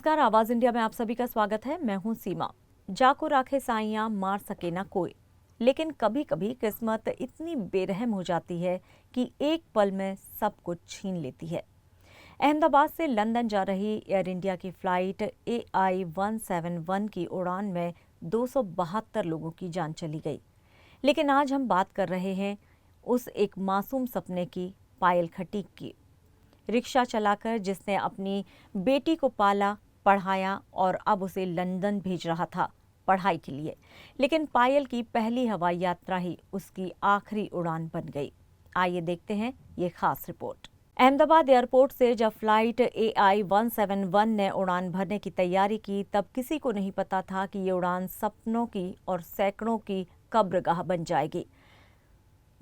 नमस्कार, आवाज इंडिया में आप सभी का स्वागत है। मैं हूं सीमा। जाको राखे साइयां, मार सके ना कोई। लेकिन कभी कभी किस्मत इतनी बेरहम हो जाती है कि एक पल में सब कुछ छीन लेती है। अहमदाबाद से लंदन जा रही एयर इंडिया की फ्लाइट AI 171 की उड़ान में 272 लोगों की जान चली गई। लेकिन आज हम बात कर रहे हैं उस एक मासूम सपने की, पायल खटीक की। रिक्शा चलाकर जिसने अपनी बेटी को पाला, पढ़ाया और अब उसे लंदन भेज रहा था पढ़ाई के लिए। लेकिन पायल की पहली हवाई यात्रा ही उसकी आखिरी उड़ान बन गई। आइए देखते हैं ये खास रिपोर्ट। अहमदाबाद एयरपोर्ट से जब फ्लाइट AI 171 ने उड़ान भरने की तैयारी की, तब किसी को नहीं पता था कि ये उड़ान सपनों की और सैकड़ों की कब्रगाह बन जाएगी।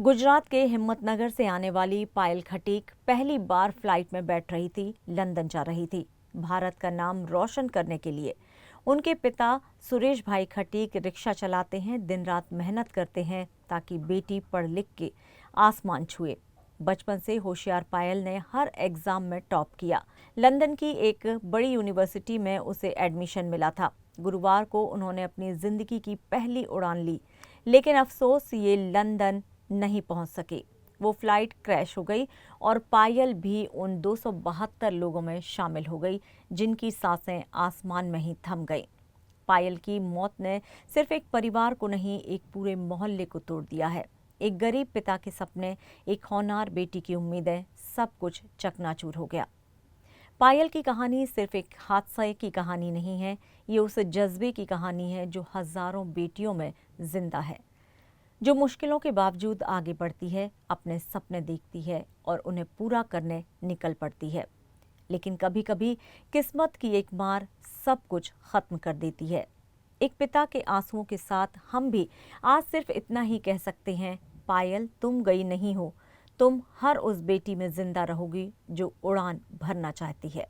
गुजरात के हिम्मतनगर से आने वाली पायल खटीक पहली बार फ्लाइट में बैठ रही थी, लंदन जा रही थी भारत का नाम रोशन करने के लिए। उनके पिता सुरेश भाई खटीक रिक्शा चलाते हैं, दिन रात मेहनत करते हैं ताकि बेटी पढ़ लिख के आसमान छुए। बचपन से होशियार पायल ने हर एग्जाम में टॉप किया। लंदन की एक बड़ी यूनिवर्सिटी में उसे एडमिशन मिला था। गुरुवार को उन्होंने अपनी जिंदगी की पहली उड़ान ली, लेकिन अफसोस ये लंदन नहीं पहुंच सके। वो फ्लाइट क्रैश हो गई और पायल भी उन 272 लोगों में शामिल हो गई जिनकी सांसें आसमान में ही थम गईं। पायल की मौत ने सिर्फ एक परिवार को नहीं, एक पूरे मोहल्ले को तोड़ दिया है। एक गरीब पिता के सपने, एक होनहार बेटी की उम्मीदें, सब कुछ चकनाचूर हो गया। पायल की कहानी सिर्फ एक हादसे की कहानी नहीं है, ये उस जज्बे की कहानी है जो हजारों बेटियों में जिंदा है, जो मुश्किलों के बावजूद आगे बढ़ती है, अपने सपने देखती है और उन्हें पूरा करने निकल पड़ती है। लेकिन कभी कभी किस्मत की एक मार सब कुछ खत्म कर देती है। एक पिता के आंसुओं के साथ हम भी आज सिर्फ इतना ही कह सकते हैं, पायल तुम गई नहीं हो, तुम हर उस बेटी में जिंदा रहोगी जो उड़ान भरना चाहती है।